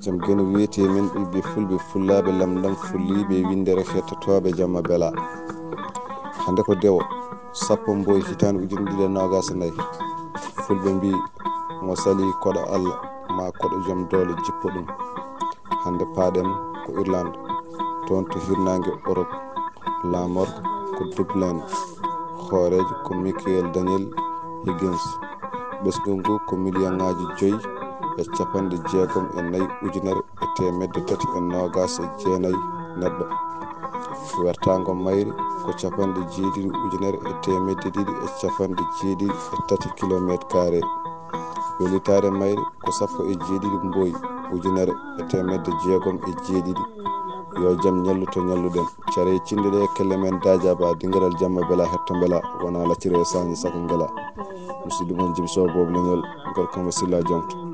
jam gene wiyete men ɓiɓɓe fulɓe fullaɓe lamdam fulliɓe windere hettotoɓe jamma bela hande ko dewo sappo mboy hitande ujune ɗiɗi e nogas e nayyi fulɓe mbi mo sali koɗo Allah ma koɗo joom doole jippo ɗum. hande paaɗen ko Irlande toon to hirnangue Europe lamorgo ko Dublin hoorejo ko Michael Daniel Higgins ɓesgu ngu ko million ngaji 5.64 ujunere e temedde 329 neɗɗo wertago mayri ko 70 ujunere e temedde 2.3 kilométre carré welitare mayri ko 17 mboy ujunere e temedde 6.7 yo jaam ñallu to ñalluɗen care cindeɗe e kelle men dadiaba dinguiral jamma bela hetto bela wona laccire sañi saka ngela musidɗo moon Djiby Sow bobo leñol gorko mo Sylla Diongto.